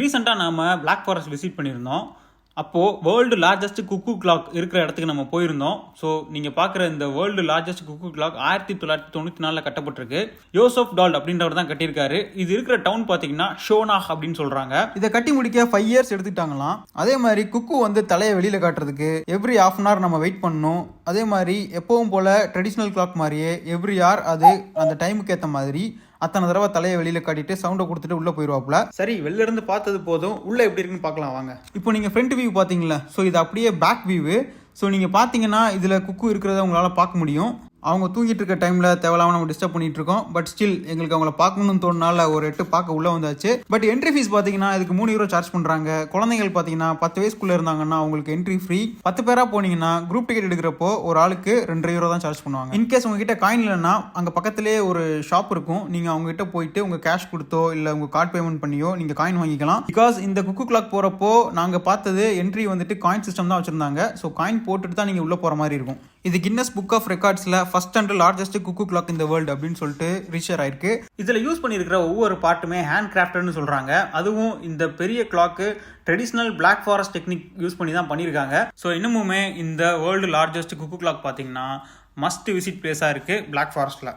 ரீசெண்டாக நாம் black forest visit பண்ணியிருந்தோம். அப்போது வேர்ல்டு லார்ஜஸ்ட் குக்கு கிளாக் இருக்கிற இடத்துக்கு நம்ம போயிருந்தோம். ஸோ நீங்கள் பார்க்குற இந்த வேர்ல்டு லார்ஜஸ்ட் குக்கு கிளாக் 1994 கட்டப்பட்டிருக்கு. யோசப் டால் அப்படின்றவர் தான் கட்டியிருக்காரு. இது இருக்கிற டவுன் பார்த்தீங்கன்னா ஷோனாக் அப்படின்னு சொல்கிறாங்க. இதை கட்டி முடிக்க 5 இயர்ஸ் எடுத்துக்கிட்டாங்களாம். அதே மாதிரி குக்கு வந்து தலையை வெளியில் காட்டுறதுக்கு எவ்ரி ½ அன் ஹவர் நம்ம வெயிட் பண்ணணும். அதே மாதிரி எப்பவும் போல் ட்ரெடிஷ்னல் கிளாக் மாதிரியே எவ்ரி ஹவர் அது அந்த டைமுக்கு ஏற்ற மாதிரி அத்தனை தடவை தலையை வெளியில் காட்டிட்டு சவுண்டை கொடுத்துட்டு உள்ளே போயிடுவாப்புல. சரி, வெளில இருந்து பார்த்தது போதும், உள்ளே எப்படி இருக்குன்னு பார்க்கலாம் வாங்க. இப்போ நீங்கள் ஃப்ரண்ட் வியூ பார்த்தீங்களா? ஸோ இது அப்படியே பேக் வியூவு. ஸோ நீங்கள் பார்த்தீங்கன்னா இதில் குக்கு இருக்கிறத உங்களால் பார்க்க முடியும். அவங்க தூங்கிட்டு இருக்க டைமில் தேவையில்லாமல் நம்ம டிஸ்டர்ப் பண்ணிட்டு இருக்கோம். பட் ஸ்டில் எங்களுக்கு அவங்கள பார்க்கணும்னு தோணுனால ஒரு 8 பார்க்க உள்ளே வந்தாச்சு. பட் என்ட்ரி ஃபீஸ் பார்த்தீங்கன்னா இதுக்கு 3 யூரோ சார்ஜ் பண்ணுறாங்க. குழந்தைகள் பார்த்தீங்கன்னா 10 வயசுக்குள்ளே இருந்தாங்கன்னா அவங்களுக்கு என்ட்ரி ஃப்ரீ. 10 பேராக போனீங்கன்னா குரூப் டிக்கெட் எடுக்கிறப்போ ஒரு ஆளுக்கு 2 யூரோ தான் சார்ஜ் பண்ணுவாங்க. இன்கேஸ் உங்ககிட்ட காயின் இல்லைன்னா அங்கே பக்கத்துலேயே ஒரு ஷாப் இருக்கும். நீங்கள் அவங்ககிட்ட போயிட்டு உங்கள் கேஷ் கொடுத்தோ இல்லை உங்கள் கார்டு பேமெண்ட் பண்ணியோ நீங்கள் காயின் வாங்கிக்கலாம். பிகாஸ் இந்த குக்கு கிளாக் போகிறப்போ நாங்கள் பார்த்தது என்ட்ரி வந்துட்டு காயின் சிஸ்டம் தான் வச்சுருந்தாங்க. ஸோ காயின் போட்டுட்டு தான் நீங்கள் உள்ளே போகிற மாதிரி இருக்கும். இது கின்னஸ் புக் ஆஃப் ரெக்கார்ட்ஸில் first and largest cuckoo clock இந்த வேர்ல்டு அப்படின்னு சொல்லிட்டு ரிஜிஸ்டர் ஆயிருக்கு. இதில் யூஸ் பண்ணியிருக்கிற ஒவ்வொரு பார்ட்டுமே ஹேண்ட் கிராஃப்ட்னு சொல்கிறாங்க. அதுவும் இந்த பெரிய clock traditional black forest technique use பண்ணி தான் பண்ணியிருக்காங்க. ஸோ இன்னமுமே இந்த வேர்ல்டு லார்ஜஸ்ட் குக்கு கிளாக் பார்த்தீங்கன்னா மஸ்ட் விசிட் பிளேஸாக இருக்குது பிளாக் ஃபாரஸ்ட்டில்.